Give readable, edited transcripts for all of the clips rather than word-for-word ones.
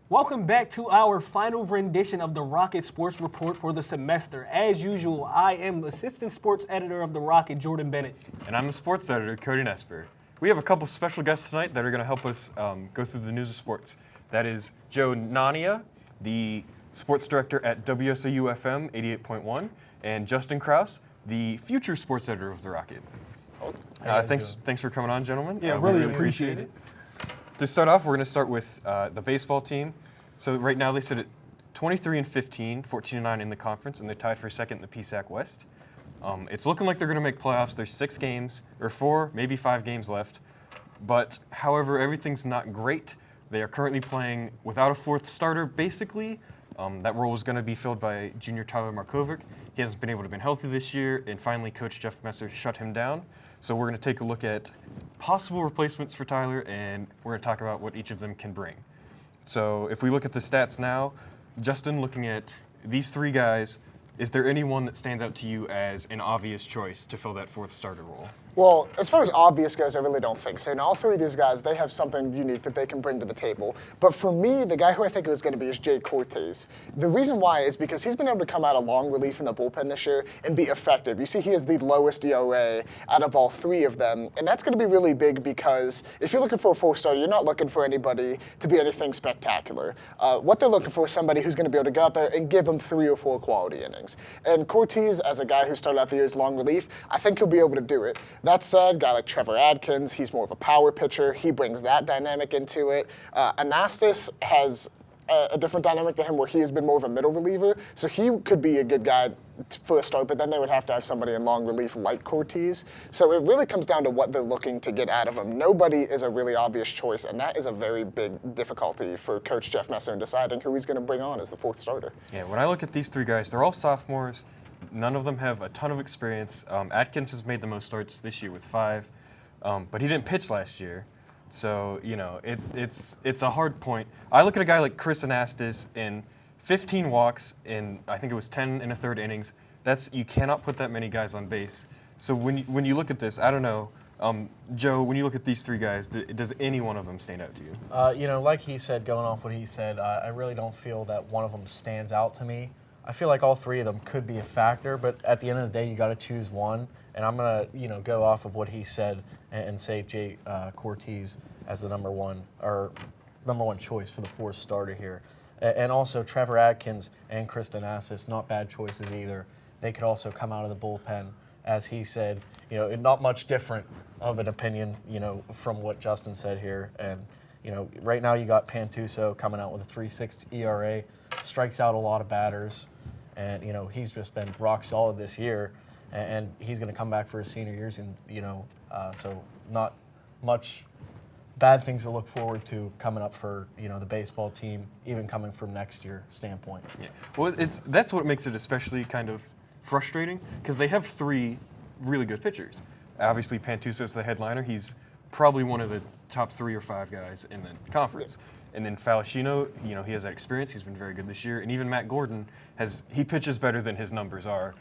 Welcome back to our final rendition of the Rocket Sports Report for the semester. As usual, I am Assistant Sports Editor of the Rocket, Jordyn Bennett. And I'm the Sports Editor, Cody Nespor. We have a couple special guests tonight that are going to help us go through the news of sports. That is Joe Nania, the Sports Director at WSRU-FM 88.1, and Justin Kraus, the future Sports Editor of the Rocket. Thanks for coming on, gentlemen. Yeah, we really appreciate it. To start off, we're going to start with the baseball team. So right now they sit at 23-15, 14-9 in the conference, and they're tied for second in the PSAC West. It's looking like they're going to make playoffs. There's 6 games, or 4, maybe 5 games left. But, however, everything's not great. They are currently playing without a 4th starter, basically. That role was going to be filled by junior Tyler Markovic. He hasn't been able to be healthy this year, and finally Coach Jeff Messer shut him down. So we're going to take a look at possible replacements for Tyler, and we're going to talk about what each of them can bring. So if we look at the stats now, Justin, looking at these 3 guys, is there anyone that stands out to you as an obvious choice to fill that 4th starter role? Well, as far as obvious goes, I really don't think so. Now, all 3 of these guys, they have something unique that they can bring to the table. But for me, the guy who I think it was going to be is Jay Cortez. The reason why is because he's been able to come out of long relief in the bullpen this year and be effective. You see, he has the lowest ERA out of all 3 of them. And that's going to be really big because if you're looking for a 4th starter, you're not looking for anybody to be anything spectacular. What they're looking for is somebody who's going to be able to go out there and give them 3 or 4 quality innings. And Cortez, as a guy who started out the year as long relief, I think he'll be able to do it. That said, a guy like Trevor Adkins, he's more of a power pitcher. He brings that dynamic into it. Anastas has a different dynamic to him where he has been more of a middle reliever. So he could be a good guy for a start, but then they would have to have somebody in long relief like Cortez. So it really comes down to what they're looking to get out of him. Nobody is a really obvious choice, and that is a very big difficulty for Coach Jeff Messer in deciding who he's going to bring on as the 4th starter. Yeah, when I look at these 3 guys, they're all sophomores. None of them have a ton of experience. Atkins has made the most starts this year with 5, but he didn't pitch last year. So, you know, it's a hard point. I look at a guy like Chris Anastas in 15 walks in, I think it was 10 and a third innings. You cannot put that many guys on base. So when you look at this, I don't know, Joe, when you look at these 3 guys, does any one of them stand out to you? You know, like he said, going off what he said, I really don't feel that one of them stands out to me. I feel like all 3 of them could be a factor, but at the end of the day, you got to choose one. And I'm gonna, go off of what he said and say Jay Cortez as the number one choice for the 4th starter here. And also Trevor Adkins and Kristen Assis, not bad choices either. They could also come out of the bullpen, as he said. Not much different of an opinion, from what Justin said here. And right now you got Pantuso coming out with a 3.6 ERA, strikes out a lot of batters. And, he's just been rock solid this year, and he's going to come back for his senior years. And, so not much bad things to look forward to coming up for, the baseball team, even coming from next year standpoint. Yeah. Well, that's what makes it especially kind of frustrating, because they have 3 really good pitchers. Obviously, Pantuso's the headliner. He's probably one of the top 3 or 5 guys in the conference. And then Falashino, he has that experience. He's been very good this year. And even Matt Gordon, he pitches better than his numbers are.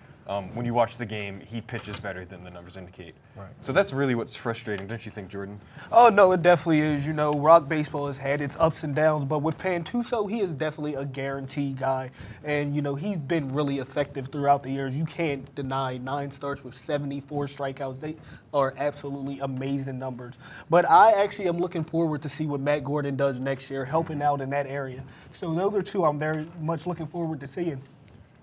When you watch the game, he pitches better than the numbers indicate. Right. So that's really what's frustrating, don't you think, Jordyn? Oh, no, it definitely is. Rock baseball has had its ups and downs, but with Pantuso, he is definitely a guaranteed guy. And, he's been really effective throughout the years. You can't deny 9 starts with 74 strikeouts. They are absolutely amazing numbers. But I actually am looking forward to see what Matt Gordon does next year, helping out in that area. So those are 2 I'm very much looking forward to seeing.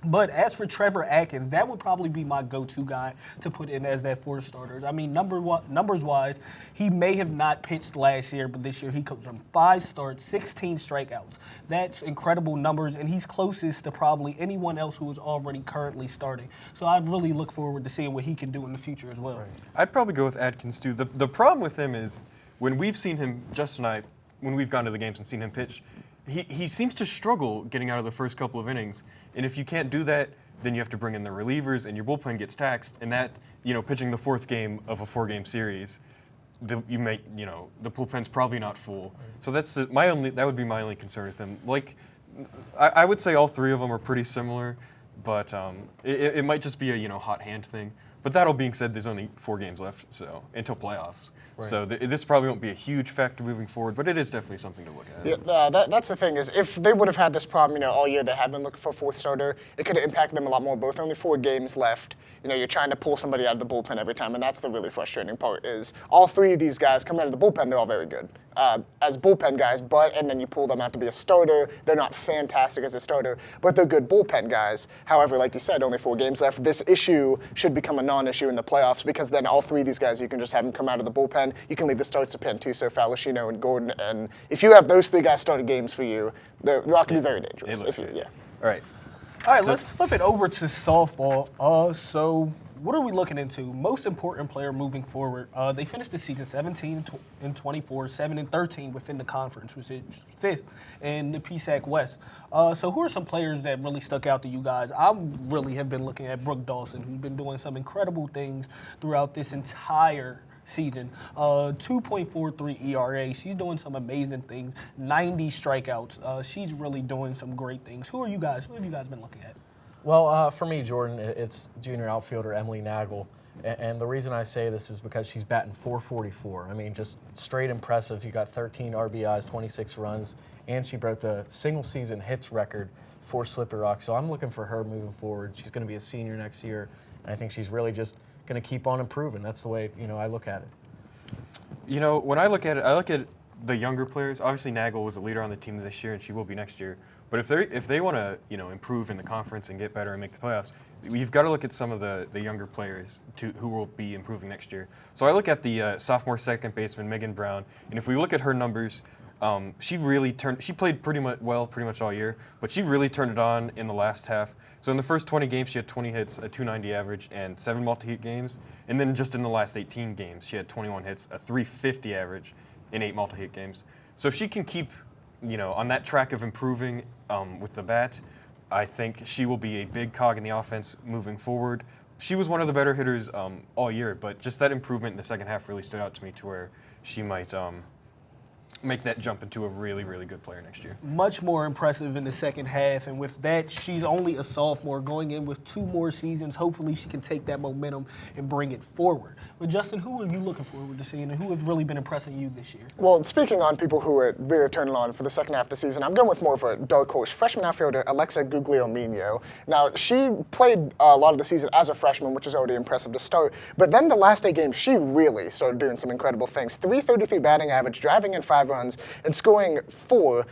But as for Trevor Adkins, that would probably be my go-to guy to put in as that 4th starter. I mean, numbers-wise, he may have not pitched last year, but this year he comes from 5 starts, 16 strikeouts. That's incredible numbers, and he's closest to probably anyone else who is already currently starting. So I'd really look forward to seeing what he can do in the future as well. Right. I'd probably go with Adkins, too. The problem with him is when we've seen him, Justin and I, when we've gone to the games and seen him pitch, he seems to struggle getting out of the first couple of innings. And if you can't do that, then you have to bring in the relievers, and your bullpen gets taxed. And that, pitching the 4th game of a 4-game series, the bullpen's probably not full. So that would be my only concern with him. Like, I would say all 3 of them are pretty similar, but it might just be a hot hand thing. But that all being said, there's only 4 games left, so until playoffs. So this probably won't be a huge factor moving forward, but it is definitely something to look at. Yeah, that's the thing is if they would have had this problem, all year they have been looking for a fourth starter, it could have impacted them a lot more. Both only 4 games left. You're trying to pull somebody out of the bullpen every time, and that's the really frustrating part is all 3 of these guys coming out of the bullpen, they're all very good as bullpen guys, and then you pull them out to be a starter. They're not fantastic as a starter, but they're good bullpen guys. However, like you said, only 4 games left. This issue should become a non-issue in the playoffs because then all 3 of these guys, you can just have them come out of the bullpen. You can leave the starts to Pantuso, Falashino, and Gordon, and if you have those 3 guys starting games for you, they're not going to be very dangerous. Yeah. All right. All right, let's flip it over to softball. So what are we looking into? Most important player moving forward. They finished the season 17 and 24, 7 and 13 within the conference, which is 5th in the PSAC West. So who are some players that really stuck out to you guys? I really have been looking at Brooke Dawson, who's been doing some incredible things throughout this entire season. 2.43 ERA. She's doing some amazing things. 90 strikeouts. She's really doing some great things. Who have you guys been looking at? Well, for me, Jordan, it's junior outfielder Emily Nagel. And the reason I say this is because she's batting .444. I mean, just straight impressive. You got 13 RBIs, 26 runs, and she broke the single-season hits record for Slippery Rock. So I'm looking for her moving forward. She's going to be a senior next year, and I think she's really just going to keep on improving. That's the way, I look at it. When I look at it, I look at the younger players. Obviously, Nagel was a leader on the team this year, and she will be next year. But if they want to improve in the conference and get better and make the playoffs, you've got to look at some of the younger players who will be improving next year. So I look at the sophomore second baseman Megan Brown, and if we look at her numbers, she played pretty much all year, but she really turned it on in the last half. So in the first 20 games, she had 20 hits, a .290 average, and 7 multi-hit games. And then just in the last 18 games, she had 21 hits, a .350 average, in 8 multi-hit games. So if she can keep on that track of improving with the bat, I think she will be a big cog in the offense moving forward. She was one of the better hitters all year, but just that improvement in the second half really stood out to me to where she might make that jump into a really, really good player next year. Much more impressive in the second half, and with that, she's only a sophomore going in with 2 more seasons. Hopefully she can take that momentum and bring it forward. But Justin, who are you looking forward to seeing, and who has really been impressing you this year? Well, speaking on people who are really turning on for the second half of the season, I'm going with more of a dark horse. Freshman outfielder Alexa Guglielmino. Now, she played a lot of the season as a freshman, which is already impressive to start, but then the last 8 games, she really started doing some incredible things. .333 batting average, driving in 5 runs, and scoring 4.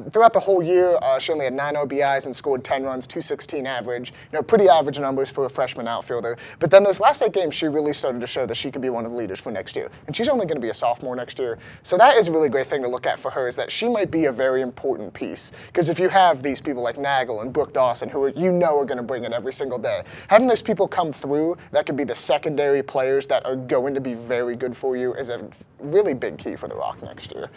Throughout the whole year, she only had 9 RBIs and scored 10 runs, .216 average. Pretty average numbers for a freshman outfielder. But then those last 8 games, she really started to show that she could be one of the leaders for next year. And she's only going to be a sophomore next year. So that is a really great thing to look at for her, is that she might be a very important piece. Because if you have these people like Nagel and Brooke Dawson, who are going to bring it every single day, having those people come through that could be the secondary players that are going to be very good for you is a really big key for the Rock next year.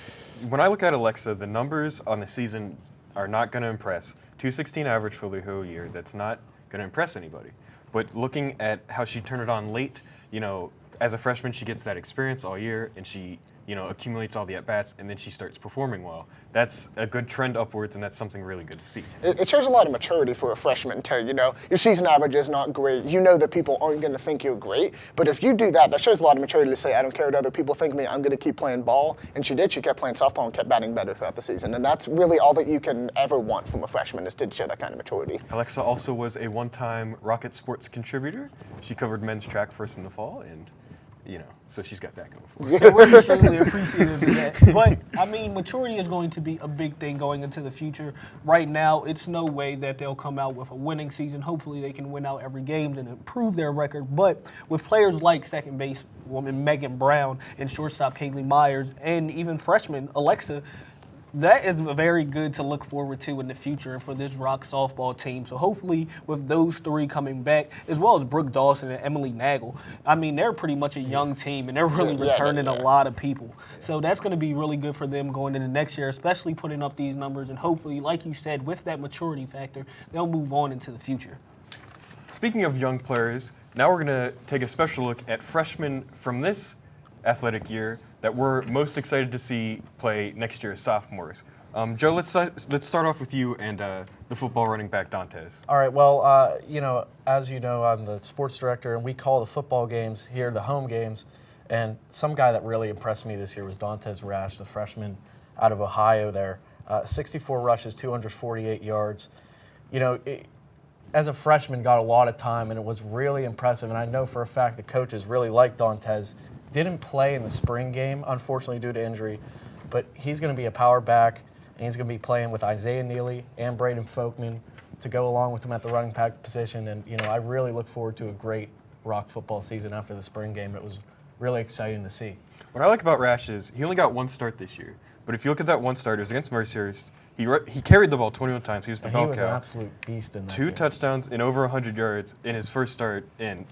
When I look at Alexa, the numbers on the season are not going to impress. .216 average for the whole year, that's not going to impress anybody. But looking at how she turned it on late, as a freshman, she gets that experience all year, and she accumulates all the at-bats, and then she starts performing well. That's a good trend upwards, and that's something really good to see. It shows a lot of maturity for a freshman, too. Your season average is not great. You know that people aren't going to think you're great, but if you do that, that shows a lot of maturity to say, I don't care what other people think of me, I'm going to keep playing ball. And she did. She kept playing softball and kept batting better throughout the season, and that's really all that you can ever want from a freshman, is to show that kind of maturity. Alexa also was a one-time Rocket Sports contributor. She covered men's track first in the fall, and so she's got that going for her. Yeah, we're extremely appreciative of that. But, maturity is going to be a big thing going into the future. Right now, it's no way that they'll come out with a winning season. Hopefully, they can win out every game and improve their record. But with players like second base woman Megan Brown and shortstop Kaylee Myers and even freshman Alexa, that is very good to look forward to in the future for this Rock softball team. So hopefully with those 3 coming back, as well as Brooke Dawson and Emily Nagel, they're pretty much a young team, and they're really returning a lot of people. So that's going to be really good for them going into next year, especially putting up these numbers. And hopefully, like you said, with that maturity factor, they'll move on into the future. Speaking of young players, now we're going to take a special look at freshmen from this athletic year that we're most excited to see play next year as sophomores. Joe, let's start off with you and the football running back Dantes. All right, well, as you know, I'm the sports director, and we call the football games here the home games. And some guy that really impressed me this year was Dontez Rash, the freshman out of Ohio there. 64 rushes, 248 yards. You know, as a freshman, got a lot of time, and it was really impressive. And I know for a fact the coaches really liked Dontez. Didn't play in the spring game, unfortunately, due to injury. But he's going to be a power back, and he's going to be playing with Isaiah Neely and Braden Folkman to go along with him at the running back position. And, you know, I really look forward to a great Rock football season after the spring game. It was really exciting to see. What I like about Rash is he only got one start this year. But if you look at that one start, it was against Mercyhurst. He carried the ball 21 times. He was the bell cow. He was an absolute beast in that 2 game. touchdowns and over 100 yards in his first start. And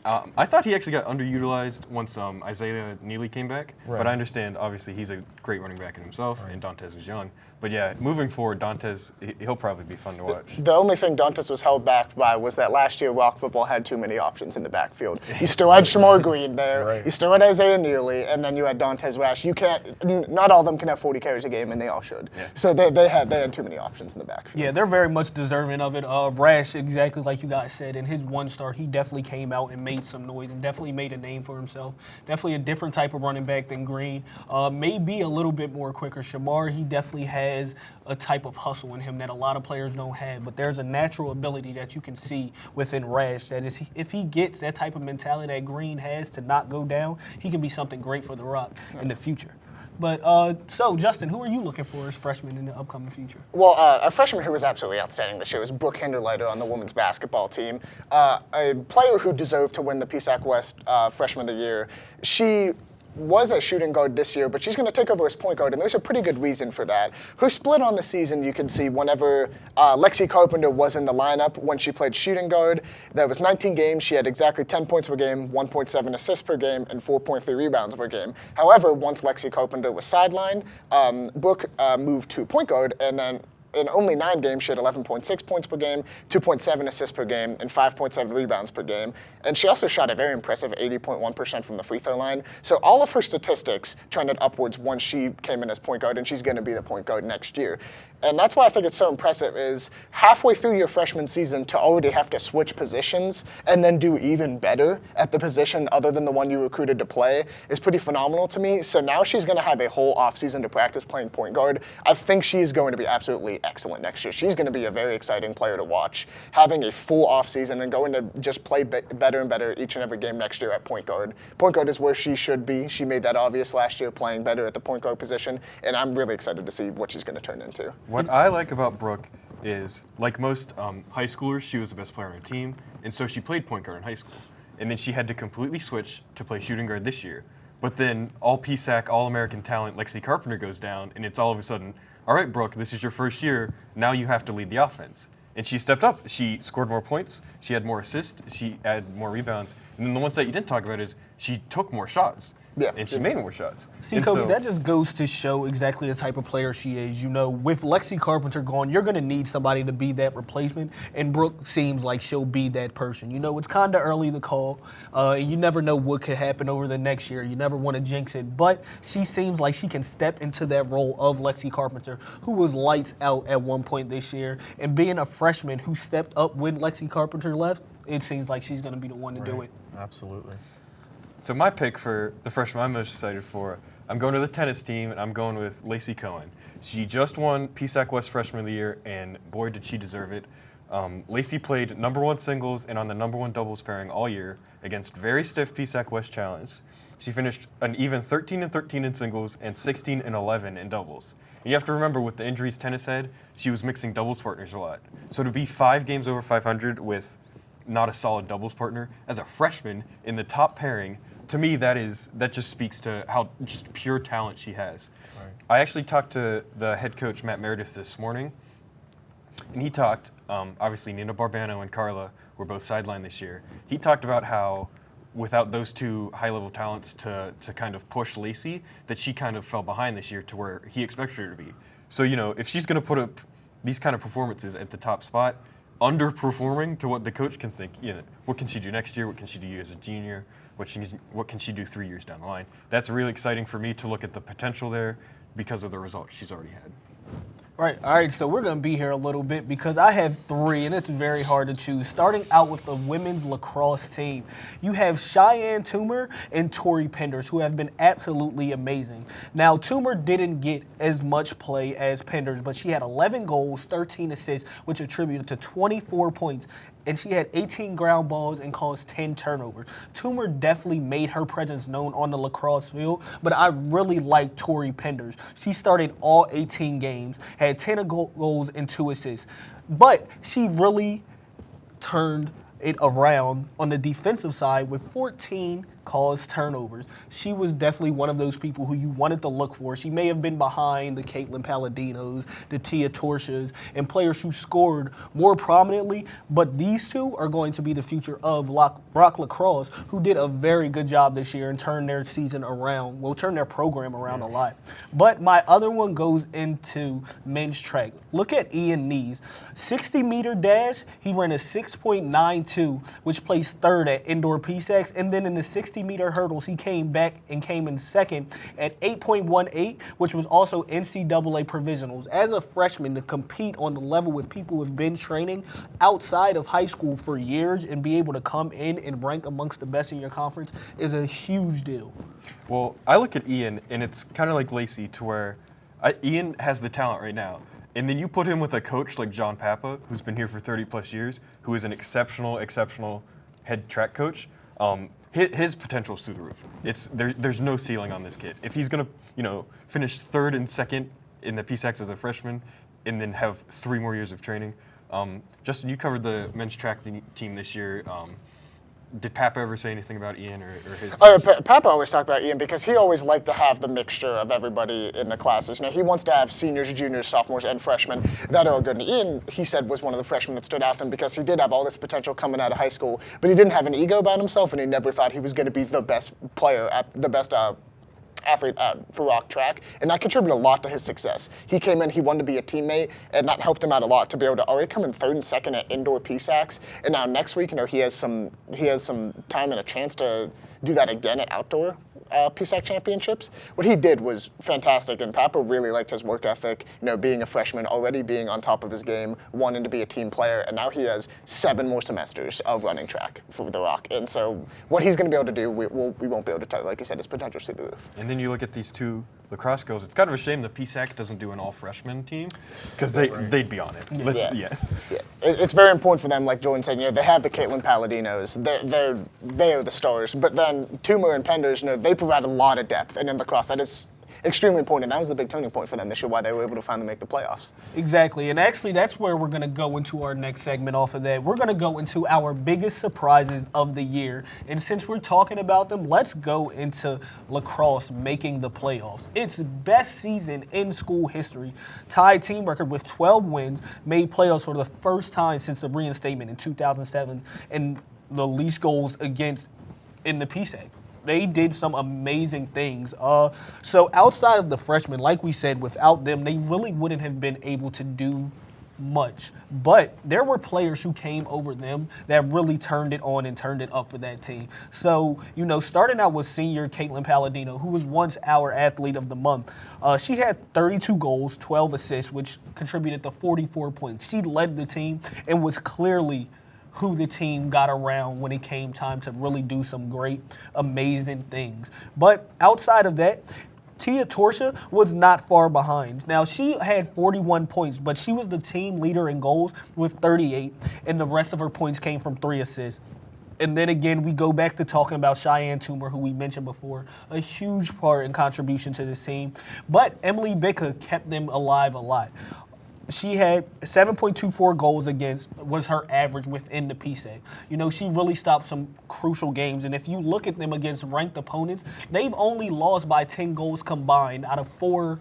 I thought he actually got underutilized once Isaiah Neely came back. Right. But I understand, obviously, he's a great running back in himself, and Dontez was young. But yeah, moving forward, Dontez, he'll probably be fun to watch. The only thing Dontez was held back by was that last year Rock football had too many options in the backfield. You still had Shamar Green there, Right. you still had Isaiah Neely, and then you had Dontez Rash. You can't, not all of them can have 40 carries a game, and they all should. Yeah. So they had too many options in the backfield. Yeah, they're very much deserving of it. Rash, exactly like you guys said, in his one start, he definitely came out and made some noise and definitely made a name for himself. Definitely a different type of running back than Green. Maybe a little bit more quicker. Shamar, he definitely has a type of hustle in him that a lot of players don't have, but there's a natural ability that you can see within Rash that is, if he gets that type of mentality that Green has to not go down, he can be something great for the Rock in the future. But so, Justin, who are you looking for as freshman in the upcoming future? Well, a freshman who was absolutely outstanding this year was Brooke Hinderleiter on the women's basketball team. A player who deserved to win the PSAC West Freshman of the Year. She was a shooting guard this year, but she's going to take over as point guard, and there's a pretty good reason for that. Her split on the season, you can see whenever Lexi Carpenter was in the lineup when she played shooting guard. That was 19 games. She had exactly 10 points per game, 1.7 assists per game, and 4.3 rebounds per game. However, once Lexi Carpenter was sidelined, Brooke moved to point guard, and then in only 9 games, she had 11.6 points per game, 2.7 assists per game, and 5.7 rebounds per game. And she also shot a very impressive 80.1% from the free throw line. So all of her statistics trended upwards once she came in as point guard, and she's going to be the point guard next year. And that's why I think it's so impressive is halfway through your freshman season to already have to switch positions and then do even better at the position other than the one you recruited to play is pretty phenomenal to me. So now she's going to have a whole offseason to practice playing point guard. I think she's going to be absolutely excellent next year. She's going to be a very exciting player to watch. Having a full offseason and going to just play better and better each and every game next year at point guard. Point guard is where she should be. She made that obvious last year playing better at the point guard position, and I'm really excited to see what she's going to turn into. What I like about Brooke is, like most high schoolers, she was the best player on her team, and so she played point guard in high school. And then she had to completely switch to play shooting guard this year. But then all PSAC, all-American talent, Lexi Carpenter goes down, and it's all of a sudden, all right, Brooke, this is your first year. Now you have to lead the offense. And she stepped up. She scored more points. She had more assists. She had more rebounds. And then the ones that you didn't talk about is she took more shots. Yeah. And she made more shots. See, And Cody, so- that just goes to show exactly the type of player she is. You know, with Lexi Carpenter gone, you're going to need somebody to be that replacement, and Brooke seems like she'll be that person. You know, it's kind of early to call, and you never know what could happen over the next year. You never want to jinx it, but she seems like she can step into that role of Lexi Carpenter, who was lights out at one point this year, and being a freshman who stepped up when Lexi Carpenter left, it seems like she's going to be the one to do it. Absolutely. So my pick for the freshman I'm most excited for, I'm going to the tennis team, and I'm going with Lacey Cohen. She just won PSAC West Freshman of the Year, and boy, did she deserve it. Lacey played #1 singles and on the #1 doubles pairing all year against very stiff PSAC West challenge. She finished an even 13-13 in singles and 16-11 in doubles. And you have to remember, with the injuries tennis had, she was mixing doubles partners a lot. So to be 5 games over 500 with not a solid doubles partner as a freshman in the top pairing, to me, that just speaks to how just pure talent she has. Right. I actually talked to the head coach, Matt Meredith, this morning, and he talked, obviously Nina Barbano and Carla were both sidelined this year. He talked about how without those two high-level talents to kind of push Lacey, that she kind of fell behind this year to where he expected her to be. So, you know, if she's going to put up these kind of performances at the top spot, underperforming to what the coach can think, you know, what can she do next year? What can she do as a junior? What can she do 3 years down the line? That's really exciting for me to look at the potential there because of the results she's already had. Right. All right. So we're going to be here a little bit because I have three, and it's very hard to choose. Starting out with the women's lacrosse team, you have Cheyenne Toomer and Tori Penders, who have been absolutely amazing. Now, Toomer didn't get as much play as Penders, but she had 11 goals, 13 assists, which attributed to 24 points. And she had 18 ground balls and caused 10 turnovers. Toomer definitely made her presence known on the lacrosse field, but I really like Tori Penders. She started all 18 games, had 10 goals and 2 assists. But she really turned it around on the defensive side with 14 caused turnovers. She was definitely one of those people who you wanted to look for. She may have been behind the Caitlin Palladinos, the Tia Torshas, and players who scored more prominently, but these two are going to be the future of Rock Lacrosse, who did a very good job this year and turned their season around, turned their program around a lot. But my other one goes into men's track. Look at Ian Nees. 60-meter dash, he ran a 6.92, which placed third at indoor PSACs, and then in the 60-meter hurdles, he came back and came in second at 8.18, which was also NCAA provisionals. As a freshman, to compete on the level with people who have been training outside of high school for years and be able to come in and rank amongst the best in your conference is a huge deal. Well, I look at Ian, and it's kind of like Lacey, to where Ian has the talent right now. And then you put him with a coach like John Papa, who's been here for 30-plus years, who is an exceptional head track coach. His potential is through the roof. There's no ceiling on this kid. If he's gonna, finish third and second in the PSACs as a freshman, and then have 3 more years of training. Justin, you covered the men's track team this year. Did Papa ever say anything about Ian or his? Papa always talked about Ian because he always liked to have the mixture of everybody in the classes. He wants to have seniors, juniors, sophomores, and freshmen that are good. And Ian, he said, was one of the freshmen that stood out to him because he did have all this potential coming out of high school, but he didn't have an ego about himself, and he never thought he was going to be the best player, the best athlete for Rock Track, and that contributed a lot to his success. He came in, he wanted to be a teammate, and that helped him out a lot to be able to already come in third and second at indoor PSACs, and now next week, he has some time and a chance to do that again at outdoor PSAC championships. What he did was fantastic, and Papa really liked his work ethic, being a freshman, already being on top of his game, wanting to be a team player, and now he has 7 more semesters of running track for the Rock. And so what he's going to be able to do, we won't be able to tell, like you said, his potential's through the roof. And then you look at these 2 lacrosse girls. It's kind of a shame the PSAC doesn't do an all-freshman team, because they'd be on it. Yeah. It's very important for them, like Jordyn said, they have the Caitlin Palladinos, they are the stars, but then Toomer and Penders, they provide a lot of depth, and in lacrosse, that is extremely important, and that was the big turning point for them this year, why they were able to finally make the playoffs. Exactly, and actually that's where we're going to go into our next segment off of that. We're going to go into our biggest surprises of the year, and since we're talking about them, let's go into lacrosse making the playoffs. Its best season in school history, tied team record with 12 wins, made playoffs for the first time since the reinstatement in 2007, and the least goals against in the PSAC. They did some amazing things. So outside of the freshmen, like we said, without them, they really wouldn't have been able to do much. But there were players who came over them that really turned it on and turned it up for that team. So, starting out with senior Caitlin Palladino, who was once our athlete of the month. She had 32 goals, 12 assists, which contributed to 44 points. She led the team and was clearly who the team got around when it came time to really do some great, amazing things. But outside of that, Tia Torsha was not far behind. Now, she had 41 points, but she was the team leader in goals with 38, and the rest of her points came from 3 assists. And then again, we go back to talking about Cheyenne Toomer, who we mentioned before, a huge part and contribution to this team. But Emily Bicka kept them alive a lot. She had 7.24 goals against, was her average within the PSAC. She really stopped some crucial games. And if you look at them against ranked opponents, they've only lost by 10 goals combined out of four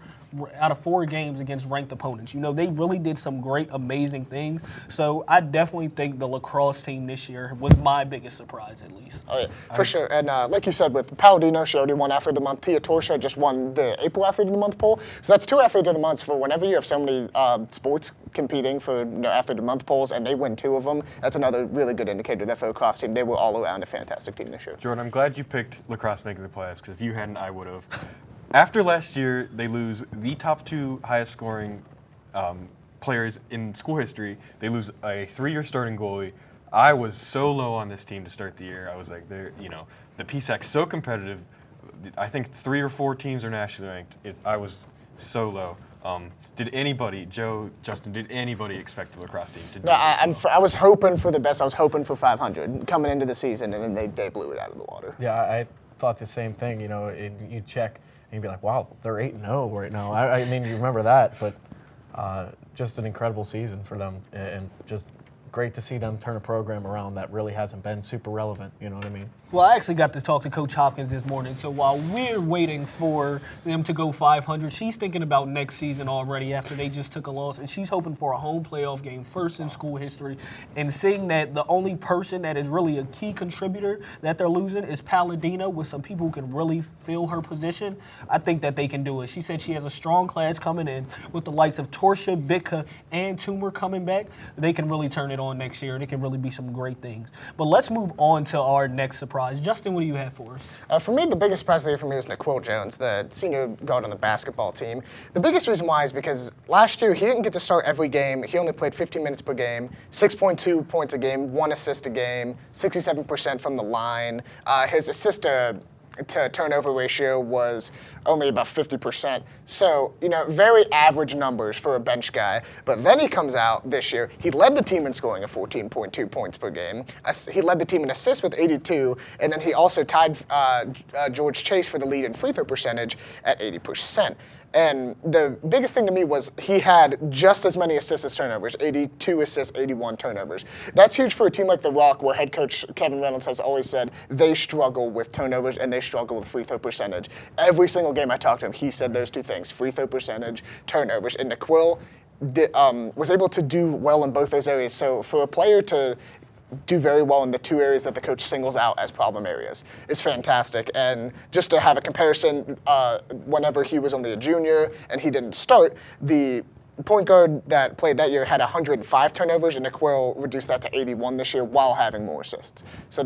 games against ranked opponents. They really did some great, amazing things. So I definitely think the lacrosse team this year was my biggest surprise, at least. Oh, yeah, for sure. And like you said, with Palladino, she already won Athlete of the Month. Tia Torsha just won the April Athlete of the Month poll. So that's 2 Athlete of the Months for whenever you have so many sports competing for Athlete of the Month polls, and they win 2 of them. That's another really good indicator that the lacrosse team, they were all around a fantastic team this year. Jordyn, I'm glad you picked lacrosse making the playoffs, because if you hadn't, I would have. After last year, they lose the top 2 highest scoring players in school history. They lose a 3-year starting goalie. I was so low on this team to start the year. I was like, the PSAC's so competitive. I think 3 or 4 teams are nationally ranked. I was so low. Did anybody, Joe, Justin, did anybody expect the lacrosse team to do No, this well? I was hoping for the best. I was hoping for 500 coming into the season, and then they blew it out of the water. Yeah, I thought the same thing. You check and you'd be like, wow, they're 8-0 right now. I mean, you remember that, but just an incredible season for them, and just great to see them turn a program around that really hasn't been super relevant. You know what I mean? Well, I actually got to talk to Coach Hopkins this morning, so while we're waiting for them to go 500, she's thinking about next season already after they just took a loss, and she's hoping for a home playoff game, first in school history, and seeing that the only person that is really a key contributor that they're losing is Palladino, with some people who can really fill her position. I think that they can do it. She said she has a strong class coming in with the likes of Torsha, Bitka, and Toomer coming back. They can really turn it on next year, and it can really be some great things. But let's move on to our next surprise. Justin, what do you have for us? For me, the biggest surprise of the year for me was Nicole Jones, the senior guard on the basketball team. The biggest reason why is because last year he didn't get to start every game. He only played 15 minutes per game, 6.2 points a game, 1 assist a game, 67% from the line. His assist to turnover ratio was only about 50%. So, very average numbers for a bench guy. But then he comes out this year. He led the team in scoring at 14.2 points per game. He led the team in assists with 82. And then he also tied George Chase for the lead in free throw percentage at 80%. And the biggest thing to me was he had just as many assists as turnovers, 82 assists, 81 turnovers. That's huge for a team like the Rock, where head coach Kevin Reynolds has always said they struggle with turnovers and they struggle with free throw percentage. Every single game I talked to him, he said those two things, free throw percentage, turnovers. And Niquil was able to do well in both those areas. So for a player to do very well in the 2 areas that the coach singles out as problem areas is fantastic. And just to have a comparison, whenever he was only a junior and he didn't start, the point guard that played that year had 105 turnovers, and Niquil reduced that to 81 this year while having more assists. So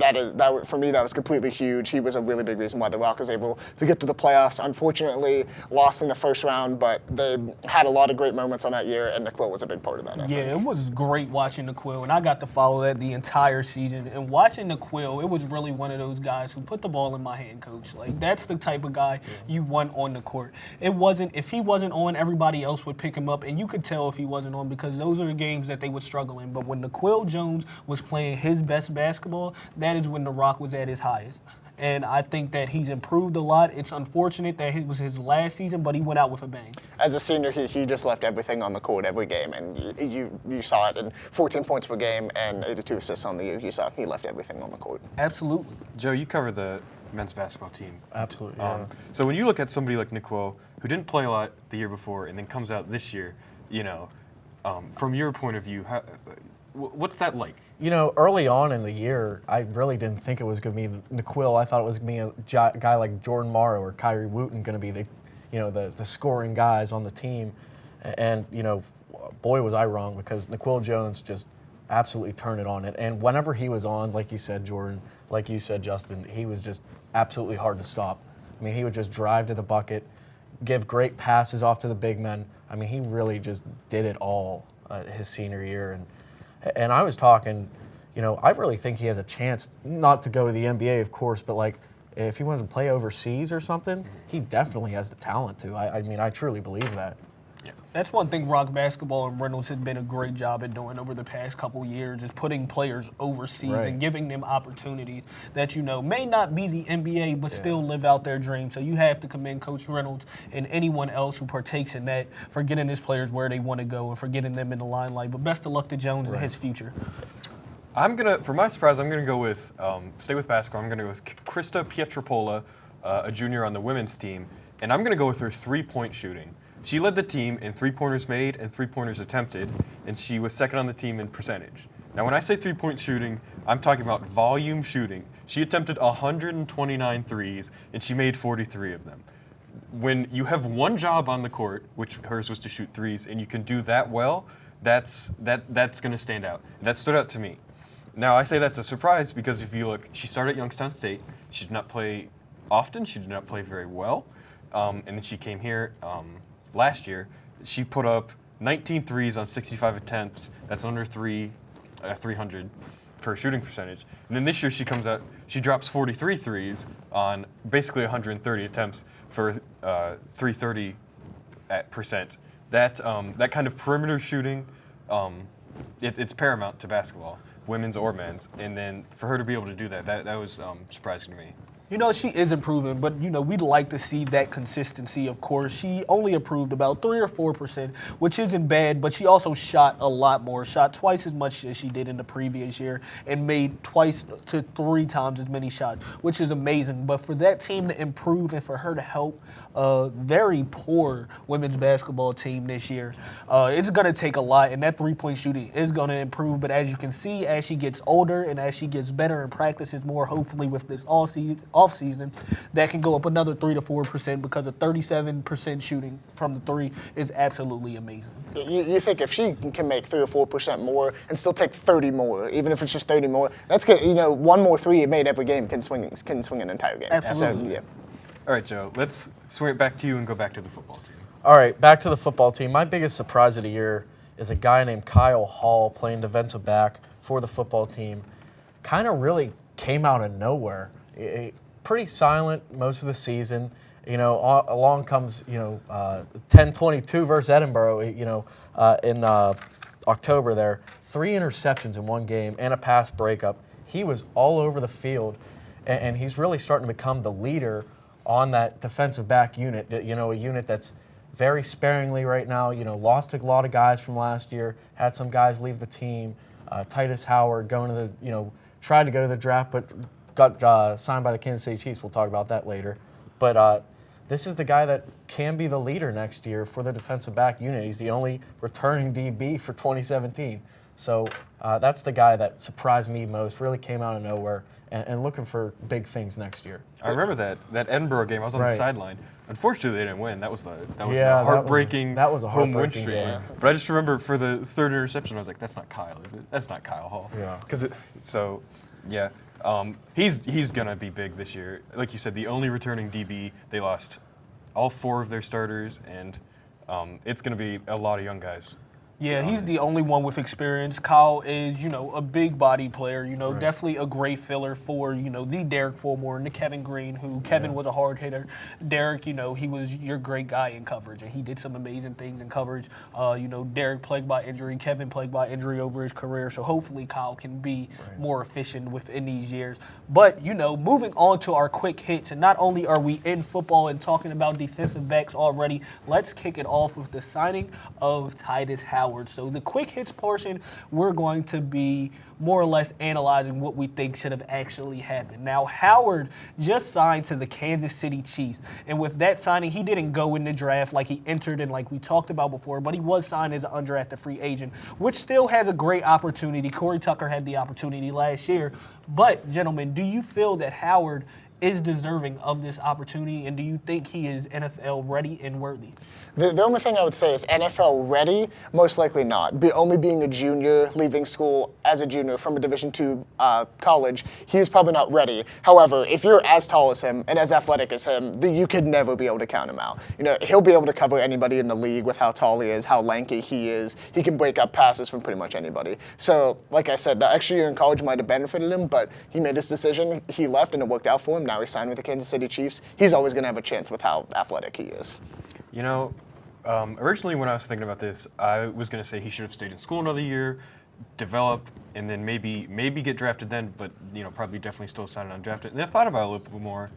for me, that was completely huge. He was a really big reason why the Rock was able to get to the playoffs. Unfortunately, lost in the first round, but they had a lot of great moments on that year, and Niquil was a big part of that, I think. Yeah, it was great watching Niquil, and I got to follow that the entire season. And watching Niquil, it was really one of those guys who put the ball in my hand, coach. Like, that's the type of guy you want on the court. If he wasn't on, everybody else would pick him up, and you could tell if he wasn't on, because those are the games that they would struggle in. But when Niquil Jones was playing his best basketball, that is when the Rock was at his highest. And I think that he's improved a lot. It's unfortunate that it was his last season, but he went out with a bang. As a senior, he just left everything on the court every game, and you saw it in 14 points per game and 82 assists on the year. You saw he left everything on the court. Absolutely. Joe, you cover the men's basketball team. Absolutely. Yeah. So when you look at somebody like Niquil, who didn't play a lot the year before and then comes out this year, from your point of view, what's that like? Early on in the year, I really didn't think it was going to be Niquil. I thought it was going to be a guy like Jordan Morrow or Kyrie Wooten going to be the scoring guys on the team. And, boy, was I wrong, because Niquil Jones just absolutely turned it on. And whenever he was on, like you said, Jordan, like you said, Justin, he was just absolutely hard to stop. I mean, he would just drive to the bucket, give great passes off to the big men. I mean, he really just did it all his senior year. And I was talking, I really think he has a chance not to go to the NBA, of course, but like if he wants to play overseas or something, he definitely has the talent to. I mean, I truly believe that. Yeah. That's one thing Rock Basketball and Reynolds has been a great job at doing over the past couple years, is putting players overseas and giving them opportunities that may not be the NBA, but still live out their dreams. So you have to commend Coach Reynolds and anyone else who partakes in that for getting his players where they want to go and for getting them in the limelight. But best of luck to Jones and his future. For my surprise, I'm gonna go with stay with basketball. I'm gonna go with Krista Pietropola, a junior on the women's team, and I'm gonna go with her 3-point shooting. She led the team in 3-pointers made and 3-pointers attempted, and she was second on the team in percentage. Now, when I say 3-point shooting, I'm talking about volume shooting. She attempted 129 threes, and she made 43 of them. When you have one job on the court, which hers was to shoot threes, and you can do that well, that's going to stand out. That stood out to me. Now, I say that's a surprise because if you look, she started at Youngstown State. She did not play often. She did not play very well. And then she came here last year. She put up 19 threes on 65 attempts. That's under 300 for shooting percentage. And then this year she comes out, she drops 43 threes on basically 130 attempts for 330%. That kind of perimeter shooting, it's paramount to basketball, women's or men's. And then for her to be able to do that, that was surprising to me. You know, she is improving, but, you know, we'd like to see that consistency, of course. She only improved about 3 or 4%, which isn't bad, but she also shot a lot more, shot twice as much as she did in the previous year, and made twice to 3 times as many shots, which is amazing. But for that team to improve and for her to help a very poor women's basketball team this year, it's going to take a lot, and that three-point shooting is going to improve. But as you can see, as she gets older and as she gets better and practices more, hopefully with this off-season, that can go up another 3 to 4% because a 37% shooting from the three is absolutely amazing. You think if she can make 3 or 4% more and still take 30 more, even if it's just 30 more, that's good. You know, one more three made every game can swing an entire game. Absolutely. So, yeah. All right, Joe, let's swing it back to you and go back to the football team. All right, back to the football team. My biggest surprise of the year is a guy named Kyle Hall playing defensive back for the football team. Kind of really came out of nowhere. Pretty silent most of the season. You know, along comes, 10-22 versus Edinburgh, in October there. 3 interceptions in one game and a pass breakup. He was all over the field, and he's really starting to become the leader on that defensive back unit, a unit that's very sparingly right now, lost a lot of guys from last year, had some guys leave the team. Titus Howard going to tried to go to the draft, but got signed by the Kansas City Chiefs. We'll talk about that later. But this is the guy that can be the leader next year for the defensive back unit. He's the only returning DB for 2017. So that's the guy that surprised me most, really came out of nowhere, and looking for big things next year. I remember that Edinburgh game. I was on the sideline. Unfortunately, they didn't win. That was the heartbreaking home win streak. game. But I just remember for the 3rd interception, I was like, "That's not Kyle, is it? That's not Kyle Hall." Yeah. He's gonna be big this year. Like you said, the only returning DB. They lost all 4 of their starters, and it's gonna be a lot of young guys. Yeah, he's the only one with experience. Kyle is, a big body player, definitely a great filler for, the Derek Fulmore and the Kevin Green, who Kevin was a hard hitter. Derek, he was your great guy in coverage, and he did some amazing things in coverage. Derek plagued by injury, Kevin plagued by injury over his career, so hopefully Kyle can be more efficient within these years. But, moving on to our quick hits, and not only are we in football and talking about defensive backs already, let's kick it off with the signing of Titus Howard. So the quick hits portion, we're going to be more or less analyzing what we think should have actually happened. Now, Howard just signed to the Kansas City Chiefs, and with that signing, he didn't go in the draft like he entered and like we talked about before, but he was signed as an undrafted free agent, which still has a great opportunity. Corey Tucker had the opportunity last year, but gentlemen, do you feel that Howard is deserving of this opportunity, and do you think he is NFL ready and worthy? The only thing I would say is NFL ready, most likely not. Only being a junior, leaving school as a junior from a Division II college, he is probably not ready. However, if you're as tall as him and as athletic as him, you could never be able to count him out. He'll be able to cover anybody in the league with how tall he is, how lanky he is. He can break up passes from pretty much anybody. So, like I said, the extra year in college might have benefited him, but he made his decision. He left, and it worked out for him. Now he's signed with the Kansas City Chiefs. He's always going to have a chance with how athletic he is. Originally when I was thinking about this, I was going to say he should have stayed in school another year, develop, and then maybe get drafted then, but probably definitely still sign undrafted. And I thought about it a little bit more.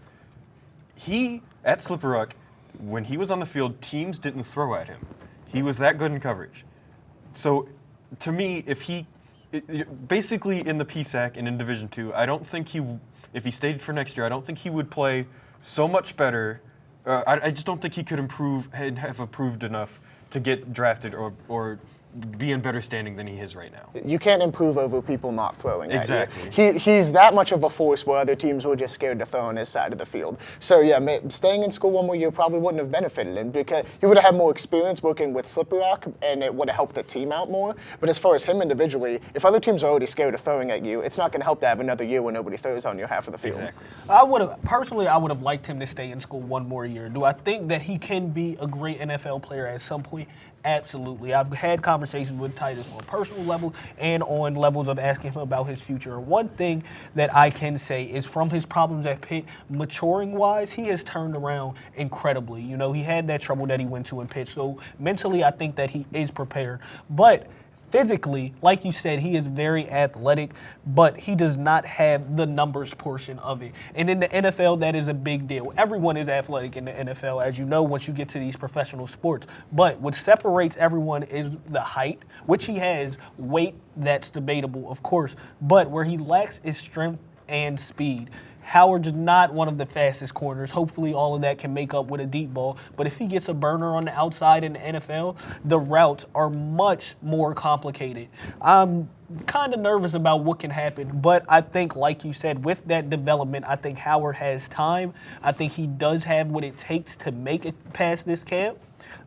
He, at Slippery Rock, when he was on the field, teams didn't throw at him. He was that good in coverage. So, to me, basically in the PSAC and in Division II, I don't think if he stayed for next year, I don't think he would play so much better. I just don't think he could improve and have improved enough to get drafted or be in better standing than he is right now. You can't improve over people not throwing exactly. at you. He's that much of a force where other teams were just scared to throw on his side of the field. So yeah, staying in school one more year probably wouldn't have benefited him because he would have had more experience working with Slippery Rock, and it would have helped the team out more. But as far as him individually, if other teams are already scared of throwing at you, it's not going to help to have another year where nobody throws on your half of the field. Exactly. I would have liked him to stay in school one more year. Do I think that he can be a great NFL player at some point? Absolutely. I've had conversations with Titus on a personal level and on levels of asking him about his future. One thing that I can say is from his problems at Pitt, maturing-wise, he has turned around incredibly. You know, he had that trouble that he went to in Pitt, so mentally I think that he is prepared. But physically, like you said, he is very athletic, but he does not have the numbers portion of it. And in the NFL, that is a big deal. Everyone is athletic in the NFL, as you know, once you get to these professional sports. But what separates everyone is the height, which he has. Weight, that's debatable, of course. But where he lacks is strength and speed. Howard's not one of the fastest corners. Hopefully all of that can make up with a deep ball. But if he gets a burner on the outside in the NFL, the routes are much more complicated. I'm kind of nervous about what can happen. But I think, like you said, with that development, I think Howard has time. I think he does have what it takes to make it past this camp.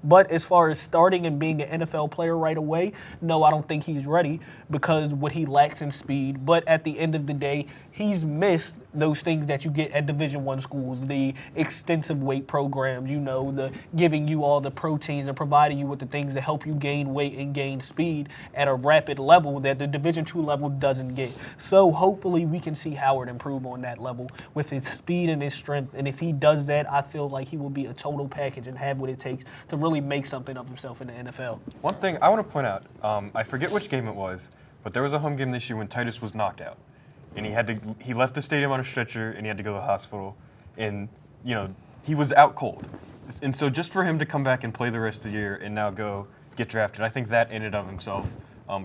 But as far as starting and being an NFL player right away, no, I don't think he's ready because what he lacks in speed. But at the end of the day, he's missed those things that you get at Division I schools, the extensive weight programs, you know, the giving you all the proteins and providing you with the things to help you gain weight and gain speed at a rapid level that the Division II level doesn't get. So hopefully we can see Howard improve on that level with his speed and his strength. And if he does that, I feel like he will be a total package and have what it takes to really make something of himself in the NFL. One thing I want to point out, I forget which game it was, but there was a home game this year when Titus was knocked out. And he left the stadium on a stretcher and he had to go to the hospital. And, you know, he was out cold. And so just for him to come back and play the rest of the year and now go get drafted, I think that in and of himself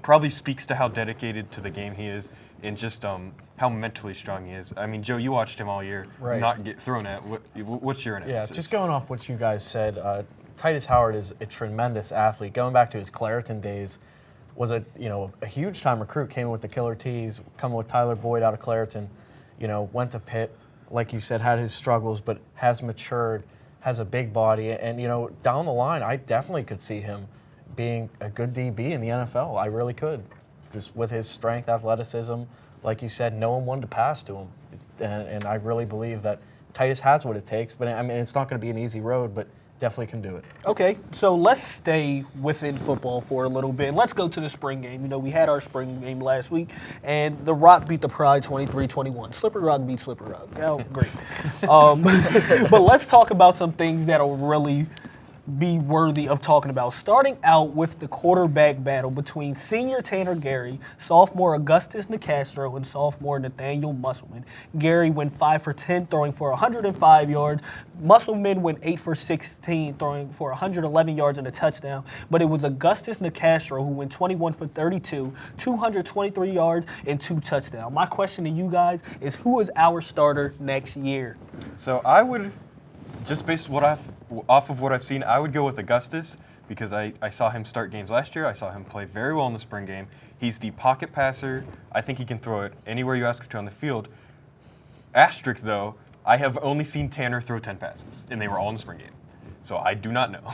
probably speaks to how dedicated to the game he is and just how mentally strong he is. I mean, Joe, you watched him all year not get thrown at. What's your analysis? Yeah, just going off what you guys said, Titus Howard is a tremendous athlete. Going back to his Clareton days, was a huge time recruit, came in with the killer tees, coming with Tyler Boyd out of Clareton, went to Pitt, like you said, had his struggles, but has matured, has a big body, and down the line, I definitely could see him being a good DB in the NFL. I really could, just with his strength, athleticism, like you said, no one wanted to pass to him, and I really believe that Titus has what it takes. But I mean, it's not going to be an easy road, but definitely can do it. Okay, so let's stay within football for a little bit. Let's go to the spring game. We had our spring game last week, and the Rock beat the Pride 23-21. Slippery Rock beat Slippery Rock. Oh, great. But let's talk about some things that'll really be worthy of talking about. Starting out with the quarterback battle between senior Tanner Gary, sophomore Augustus Nicastro, and sophomore Nathaniel Musselman. Gary went 5 for 10, throwing for 105 yards. Musselman went 8 for 16, throwing for 111 yards and a touchdown. But it was Augustus Nicastro who went 21 for 32, 223 yards, and 2 touchdowns. My question to you guys is, who is our starter next year? So I would, just based off of what I've seen, I would go with Augustus because I saw him start games last year. I saw him play very well in the spring game. He's the pocket passer. I think he can throw it anywhere you ask him to on the field. Asterisk, though, I have only seen Tanner throw 10 passes, and they were all in the spring game. So I do not know.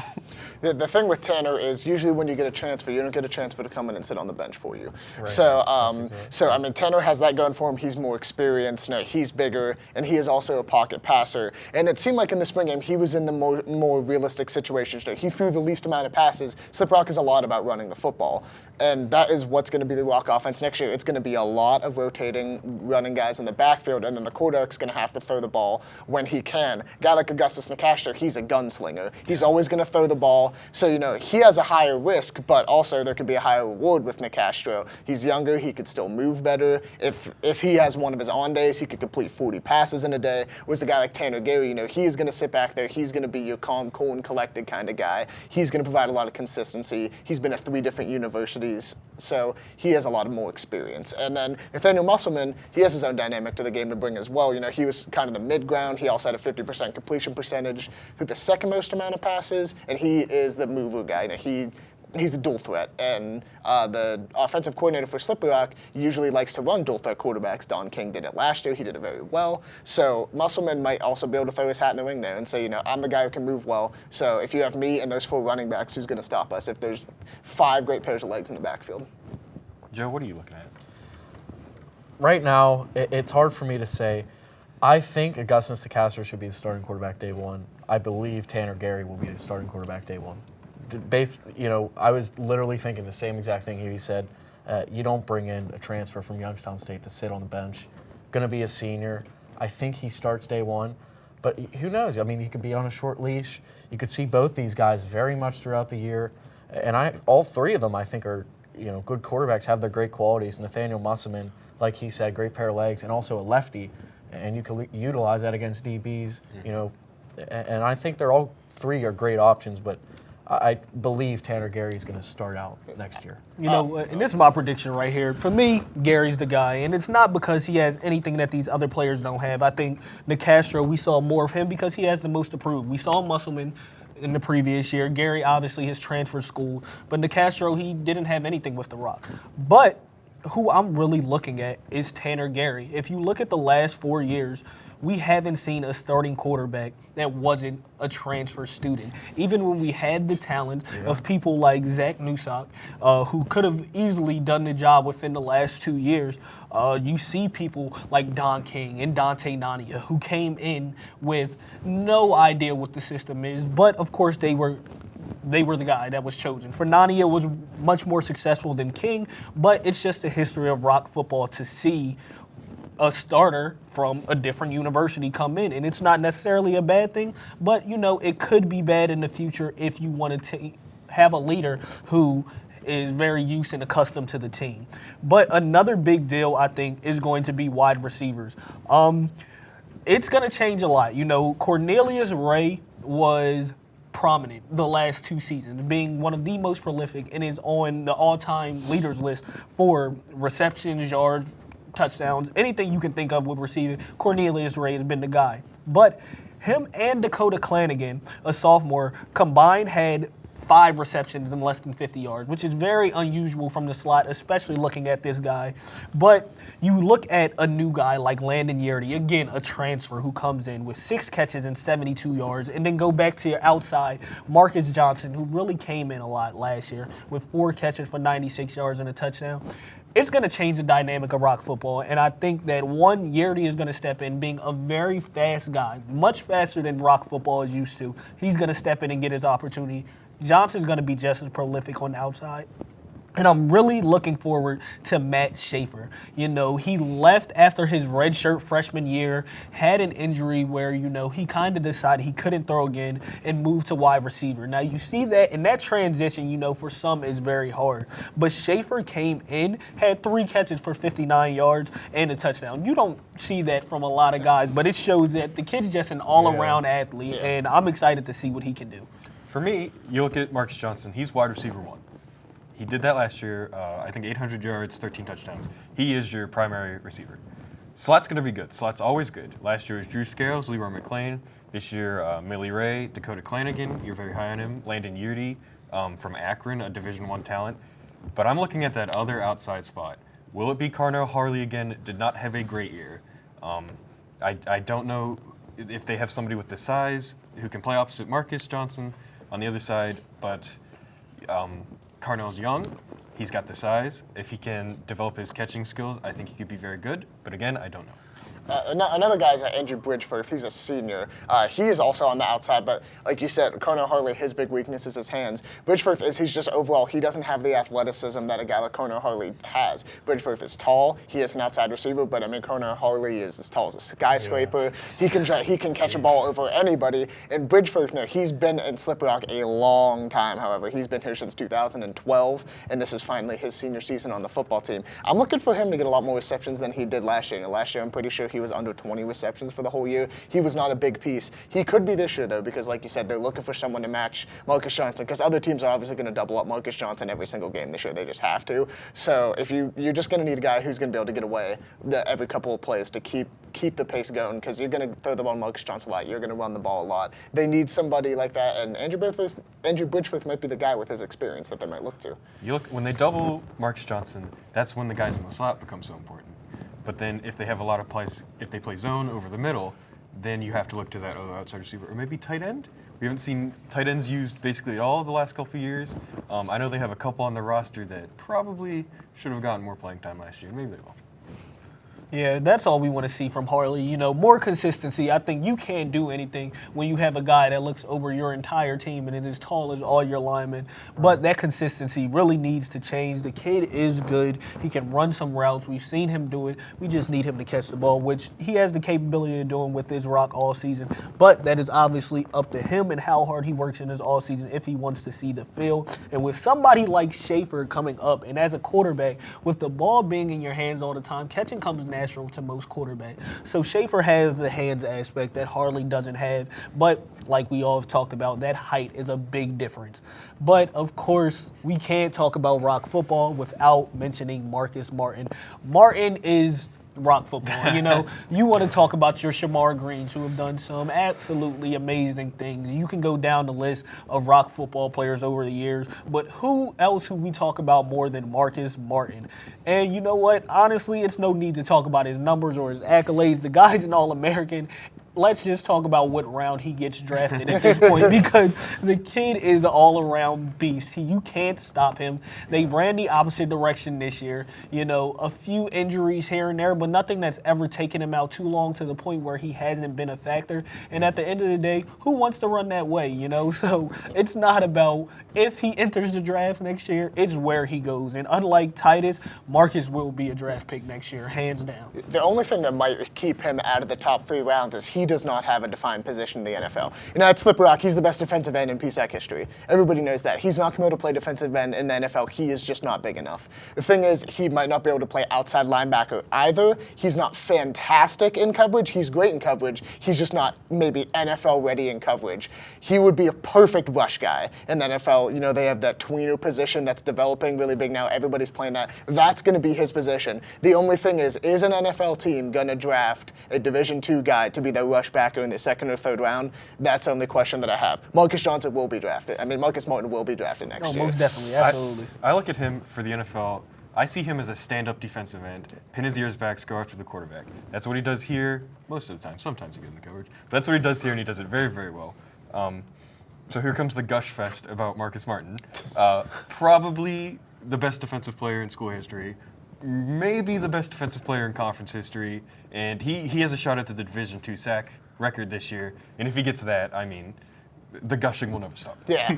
The thing with Tanner is usually when you get a transfer, you don't get a transfer to come in and sit on the bench for you. Right. So I mean, Tanner has that going for him. He's more experienced. He's bigger, and he is also a pocket passer. And it seemed like in the spring game, he was in the more realistic situations. He threw the least amount of passes. Slip Rock is a lot about running the football. And that is what's going to be the Rock offense next year. It's going to be a lot of rotating, running guys in the backfield, and then the quarterback's going to have to throw the ball when he can. A guy like Augustus Nicastro, he's a gunslinger. He's always going to throw the ball. So, he has a higher risk, but also there could be a higher reward with Nicastro. He's younger. He could still move better. If he has one of his on days, he could complete 40 passes in a day. Whereas a guy like Tanner Gary, he's going to sit back there. He's going to be your calm, cool, and collected kind of guy. He's going to provide a lot of consistency. He's been at 3 different universities. So he has a lot of more experience. And then Nathaniel Musselman, he has his own dynamic to the game to bring as well. He was kind of the mid-ground. He also had a 50% completion percentage, threw the second most amount of passes, and he is the mover guy. He's a dual threat. And the offensive coordinator for Slippery Rock usually likes to run dual threat quarterbacks. Don King did it last year. He did it very well. So Musselman might also be able to throw his hat in the ring there and say, I'm the guy who can move well. So if you have me and those 4 running backs, who's going to stop us if there's 5 great pairs of legs in the backfield? Joe, what are you looking at? Right now, it's hard for me to say. I think Augustus Nicastro should be the starting quarterback day 1. I believe Tanner Gary will be the starting quarterback day 1. I was literally thinking the same exact thing he said. You don't bring in a transfer from Youngstown State to sit on the bench. Going to be a senior. I think he starts day one, but who knows? I mean, he could be on a short leash. You could see both these guys very much throughout the year, and all three of them I think are good quarterbacks, have their great qualities. Nathaniel Musselman, like he said, great pair of legs, and also a lefty, and you can utilize that against DBs. And I think they're all three are great options, but I believe Tanner Gary is going to start out next year. And this is my prediction right here. For me, Gary's the guy, and it's not because he has anything that these other players don't have. I think Nicastro, we saw more of him because he has the most to prove. We saw Musselman in the previous year. Gary, obviously, his transfer school. But Nicastro, he didn't have anything with the Rock. But who I'm really looking at is Tanner Gary. If you look at the last 4 years, we haven't seen a starting quarterback that wasn't a transfer student. Even when we had the talent of people like Zach Newsock, who could have easily done the job within the last 2 years, you see people like Don King and Dante Nania who came in with no idea what the system is, but of course they were the guy that was chosen. Fernania was much more successful than King, but it's just the history of Rock football to see a starter from a different university come in. And it's not necessarily a bad thing, but, it could be bad in the future if you wanted to have a leader who is very used and accustomed to the team. But another big deal, I think, is going to be wide receivers. It's going to change a lot. Cornelius Ray was prominent the last 2 seasons, being one of the most prolific and is on the all-time leaders list for receptions, yards, touchdowns, anything you can think of with receiving. Cornelius Ray has been the guy. But him and Dakota Clanagan, a sophomore, combined had 5 receptions in less than 50 yards, which is very unusual from the slot, especially looking at this guy. But you look at a new guy like Landon Yerdy, again, a transfer who comes in with 6 catches and 72 yards, and then go back to your outside, Marcus Johnson, who really came in a lot last year with 4 catches for 96 yards and a touchdown. It's going to change the dynamic of Rock football, and I think that Yerdy is going to step in being a very fast guy, much faster than Rock football is used to. He's going to step in and get his opportunity. Johnson's going to be just as prolific on the outside. And I'm really looking forward to Matt Schaefer. He left after his redshirt freshman year, had an injury where, he kind of decided he couldn't throw again and moved to wide receiver. Now, you see that, and that transition, for some is very hard. But Schaefer came in, had 3 catches for 59 yards and a touchdown. You don't see that from a lot of guys, but it shows that the kid's just an all-around athlete, and I'm excited to see what he can do. For me, you look at Marcus Johnson. He's wide receiver 1. He did that last year, I think 800 yards, 13 touchdowns. He is your primary receiver. Slot's going to be good. Slot's always good. Last year was Drew Scales, Leroy McClain. This year, Millie Ray, Dakota Clanagan. You're very high on him. Landon Yerdy from Akron, a Division I talent. But I'm looking at that other outside spot. Will it be Carnell Harley again? Did not have a great year. I don't know if they have somebody with the size who can play opposite Marcus Johnson on the other side, but Carnell's young. He's got the size. If he can develop his catching skills, I think he could be very good. But again, I don't know. Another guy is Andrew Bridgeforth. He's a senior. He is also on the outside, but like you said, Carnell Harley, his big weakness is his hands. Bridgeforth he's just overall, he doesn't have the athleticism that a guy like Carnell Harley has. Bridgeforth is tall. He is an outside receiver, but Carnell Harley is as tall as a skyscraper. Yeah. He can catch a ball over anybody. And Bridgeforth, he's been in Slippery Rock a long time, however. He's been here since 2012, and this is finally his senior season on the football team. I'm looking for him to get a lot more receptions than he did last year. Last year, I'm pretty sure he was under 20 receptions for the whole year. He was not a big piece. He could be this year, though, because like you said, they're looking for someone to match Marcus Johnson, because other teams are obviously going to double up Marcus Johnson every single game this year. They just have to. So if you're just going to need a guy who's going to be able to get away every couple of plays to keep the pace going, because you're going to throw the ball to Marcus Johnson a lot. You're going to run the ball a lot. They need somebody like that, and Andrew Bridgeforth might be the guy with his experience that they might look to. You look, when they double Marcus Johnson, that's when the guys in the slot become so important. But then if they have a lot of plays, if they play zone over the middle, then you have to look to that other outside receiver, or maybe tight end. We haven't seen tight ends used basically at all the last couple of years. I know they have a couple on the roster that probably should have gotten more playing time last year. Maybe they will. Yeah, that's all we want to see from Harley. You know, more consistency. I think you can't do anything when you have a guy that looks over your entire team and is as tall as all your linemen. But that consistency really needs to change. The kid is good. He can run some routes. We've seen him do it. We just need him to catch the ball, which he has the capability of doing with his rock all season. But that is obviously up to him and how hard he works in his all season if he wants to see the field. And with somebody like Schaefer coming up, and as a quarterback, with the ball being in your hands all the time, catching comes natural to most quarterbacks. So Schaefer has the hands aspect that Harley doesn't have. But like we all have talked about, that height is a big difference. But of course, we can't talk about rock football without mentioning Marcus Martin. Martin is rock football. You know, you want to talk about your Shamar Greens, who have done some absolutely amazing things. You can go down the list of rock football players over the years, but who else who we talk about more than Marcus Martin? And you know what? Honestly, it's no need to talk about his numbers or his accolades. The guy's an All-American. Let's just talk about what round he gets drafted at this point, because the kid is an all-around beast. You can't stop him. They ran the opposite direction this year. You know, a few injuries here and there, but nothing that's ever taken him out too long to the point where he hasn't been a factor. And at the end of the day, who wants to run that way, you know? So it's not about if he enters the draft next year, it's where he goes. And unlike Titus, Marcus will be a draft pick next year, hands down. The only thing that might keep him out of the top 3 rounds is he does not have a defined position in the NFL. You know, at Slip Rock, he's the best defensive end in PSAC history. Everybody knows that. He's not going to be able to play defensive end in the NFL. He is just not big enough. The thing is, he might not be able to play outside linebacker either. He's not fantastic in coverage. He's great in coverage. He's just not maybe NFL ready in coverage. He would be a perfect rush guy in the NFL. You know, they have that tweener position that's developing really big now. Everybody's playing that. That's going to be his position. The only thing is an NFL team going to draft a Division II guy to be their rush backer in the 2nd or 3rd round? That's the only question that I have. Marcus Johnson will be drafted. I mean, Marcus Martin will be drafted next year. Most definitely, absolutely. I look at him for the NFL. I see him as a stand-up defensive end, pin his ears back, go after the quarterback. That's what he does here most of the time. Sometimes he gets in the coverage. But that's what he does here, and he does it very, very well. So here comes the gush fest about Marcus Martin. Probably the best defensive player in school history. Maybe the best defensive player in conference history, and he has a shot at the Division II sack record this year. And if he gets that, I mean, the gushing will never stop. Yeah.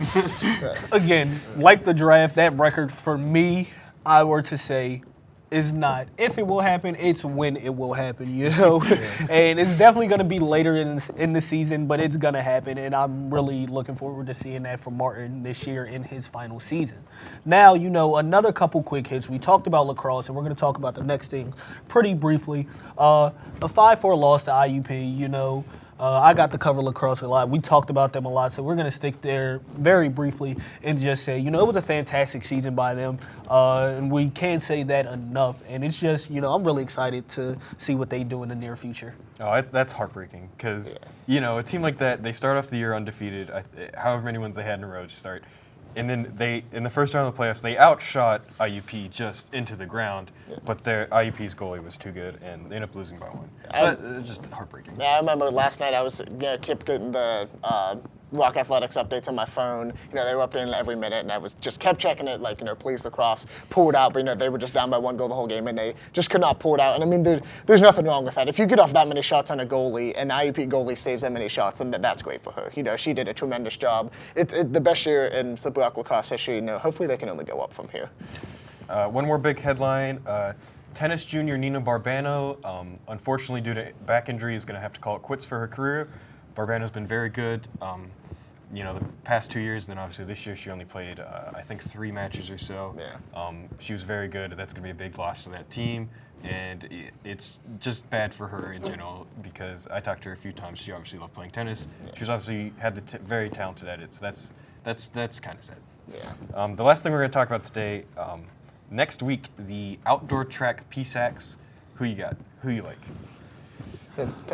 Again, like the draft, that record for me, I were to say, is not if it will happen, it's when it will happen, you know? And it's definitely going to be later in the season, but it's going to happen, and I'm really looking forward to seeing that from Martin this year in his final season. Now, you know, another couple quick hits. We talked about lacrosse, and we're going to talk about the next thing pretty briefly. A 5-4 loss to IUP, you know. I got to cover lacrosse a lot. We talked about them a lot, so we're going to stick there very briefly and just say, you know, it was a fantastic season by them, and we can't say that enough. And it's just, you know, I'm really excited to see what they do in the near future. Oh, that's heartbreaking because, you know, a team like that, they start off the year undefeated, however many wins they had in a row to start. And then in the first round of the playoffs, they outshot IUP just into the ground, but their IUP's goalie was too good, and they ended up losing by 1. So that's just heartbreaking. Yeah, I remember last night I was, you know, kept getting the Rock Athletics updates on my phone. You know, they were updating every minute, and I was just kept checking it, like, you know, please lacrosse, pull it out. But, you know, they were just down by 1 goal the whole game, and they just could not pull it out. And, I mean, there's nothing wrong with that. If you get off that many shots on a goalie, and IUP goalie saves that many shots, then that's great for her. You know, she did a tremendous job. It's the best year in Slip Rock lacrosse history. You know, hopefully they can only go up from here. One more big headline. Tennis junior Nina Barbano, unfortunately due to back injury, is going to have to call it quits for her career. Barbano's been very good, you know, the past 2 years, and then obviously this year she only played, I think, 3 matches or so. Yeah. She was very good. That's going to be a big loss to that team, and it's just bad for her in general because I talked to her a few times. She obviously loved playing tennis. Yeah. She's obviously had very talented at it, so that's kind of sad. Yeah. The last thing we're going to talk about today, next week, the outdoor track PSACs. Who you got? Who you like?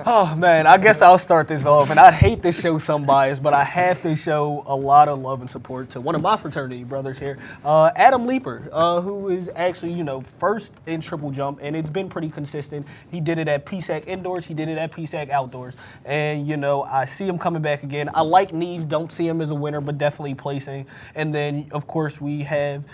Oh, man, I guess I'll start this off. And I hate to show some bias, but I have to show a lot of love and support to one of my fraternity brothers here, Adam Leeper, who is actually, first in triple jump, and it's been pretty consistent. He did it at PSAC indoors. He did it at PSAC outdoors. And, I see him coming back again. I like Neve. Don't see him as a winner, but definitely placing. And then, of course, we have,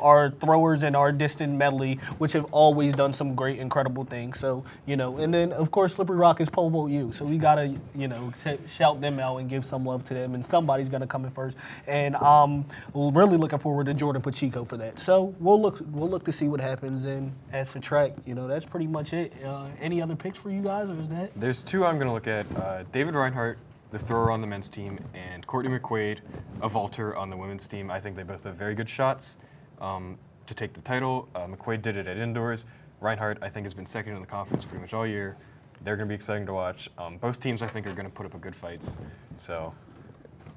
our throwers and our distant medley, which have always done some great, incredible things. So, and then, of course, Slippery Rock is Pole Vote U. So we got to, shout them out and give some love to them. And somebody's going to come in first. And I'm really looking forward to Jordan Pacheco for that. So we'll look to see what happens. And as for track, that's pretty much it. Any other picks for you guys, or is that? There's two I'm going to look at. David Reinhardt, the thrower on the men's team, and Courtney McQuaid, a vaulter on the women's team. I think they both have very good shots to take the title. McQuaid did it at indoors. Reinhardt, I think, has been second in the conference pretty much all year. They're going to be exciting to watch. Both teams, I think, are going to put up a good fights. So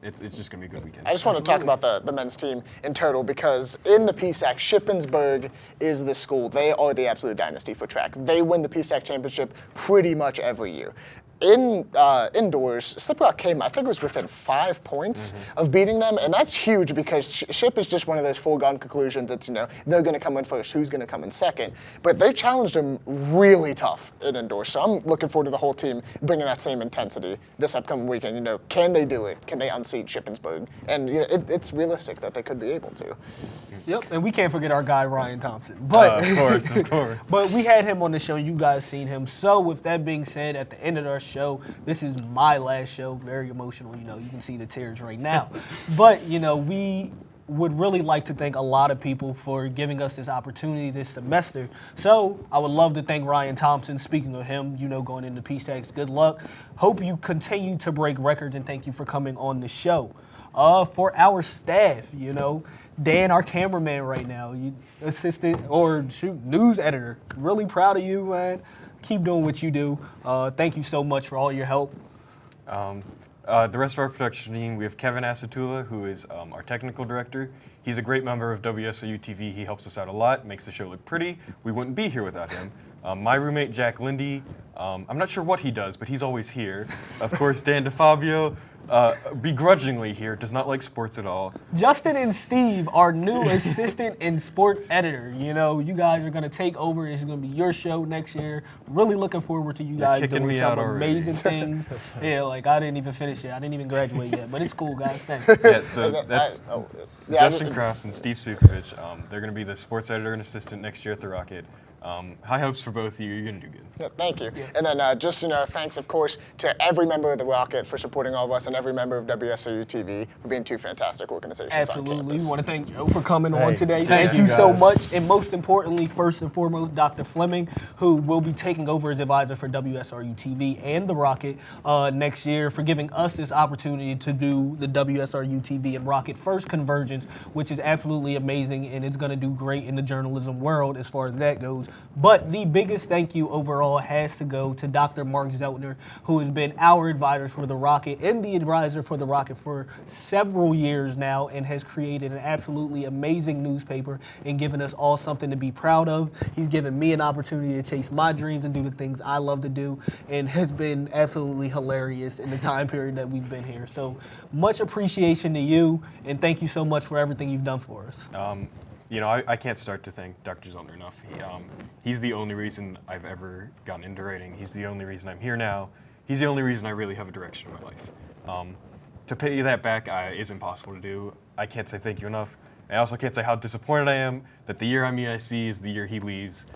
it's just going to be a good weekend. I just want to talk about the men's team in total because in the PSAC, Shippensburg is the school. They are the absolute dynasty for track. They win the PSAC championship pretty much every year. Indoors, Slippery Rock came, I think it was within 5 points of beating them, and that's huge because Ship is just one of those foregone conclusions. It's, they're going to come in first, who's going to come in second. But they challenged them really tough in indoors, so I'm looking forward to the whole team bringing that same intensity this upcoming weekend. Can they do it? Can they unseat Shippensburg? And it's realistic that they could be able to. Yep, and we can't forget our guy, Ryan Thompson. But Of course. But we had him on the show. You guys seen him. So with that being said, at the end of our show, this is my last show. Very emotional. You can see the tears right now. But, we would really like to thank a lot of people for giving us this opportunity this semester. So I would love to thank Ryan Thompson. Speaking of him, going into PSACs, good luck. Hope you continue to break records, and thank you for coming on the show. For our staff, Dan, our cameraman right now, news editor. Really proud of you, man. Keep doing what you do. Thank you so much for all your help. The rest of our production team, we have Kevin Asatula, who is our technical director. He's a great member of WSRU-TV. He helps us out a lot, makes the show look pretty. We wouldn't be here without him. My roommate, Jack Lindy, I'm not sure what he does, but he's always here. Of course, Dan DeFabio, begrudgingly here, does not like sports at all. Justin and Steve, our new assistant and sports editor. You guys are going to take over. It's going to be your show next year. Really looking forward to you guys doing some amazing things. Yeah, I didn't even finish it. I didn't even graduate yet, but it's cool, guys. Thanks. Yeah, so that's Justin Cross and Steve Sukovich. They're going to be the sports editor and assistant next year at the Rocket. High hopes for both of you. You're going to do good. Yeah, thank you. Yeah. And then thanks, of course, to every member of the Rocket for supporting all of us and every member of WSRU-TV for being two fantastic organizations Absolutely. on campus. We want to thank Joe for coming on today. Thank Thank you so guys. much. And most importantly, first and foremost, Dr. Fleming, who will be taking over as advisor for WSRU-TV and The Rocket next year, for giving us this opportunity to do the WSRU-TV and Rocket first convergence, which is absolutely amazing, and it's going to do great in the journalism world as far as that goes. But the biggest thank you overall has to go to Dr. Mark Zeltner, who has been our advisor for The Rocket and the advisor for The Rocket for several years now, and has created an absolutely amazing newspaper and given us all something to be proud of. He's given me an opportunity to chase my dreams and do the things I love to do, and has been absolutely hilarious in the time period that we've been here. So much appreciation to you, and thank you so much for everything you've done for us. I can't start to thank Dr. Zeltner enough. He's the only reason I've ever gotten into writing. He's the only reason I'm here now. He's the only reason I really have a direction in my life. To pay that back is impossible to do. I can't say thank you enough. I also can't say how disappointed I am that the year I'm EIC is the year he leaves.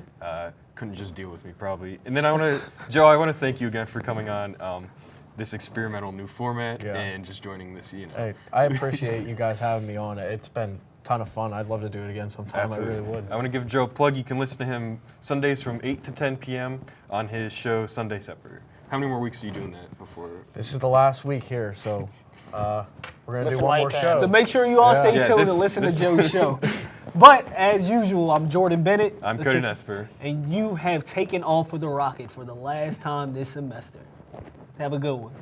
Couldn't just deal with me, probably. And then Joe, I want to thank you again for coming on this experimental new format and just joining this, Hey, I appreciate you guys having me on. It's been a ton of fun. I'd love to do it again sometime. Absolutely. I really would. I want to give Joe a plug. You can listen to him Sundays from 8 to 10 p.m. on his show Sunday Supper. How many more weeks are you doing that before? This is the last week here, so we're going to do Listen one while you more can. show. So make sure you all stay tuned and listen to Joe's show. But as usual, I'm Jordyn Bennett. I'm Cody Nespor. And you have taken off for The Rocket for the last time this semester. Have a good one.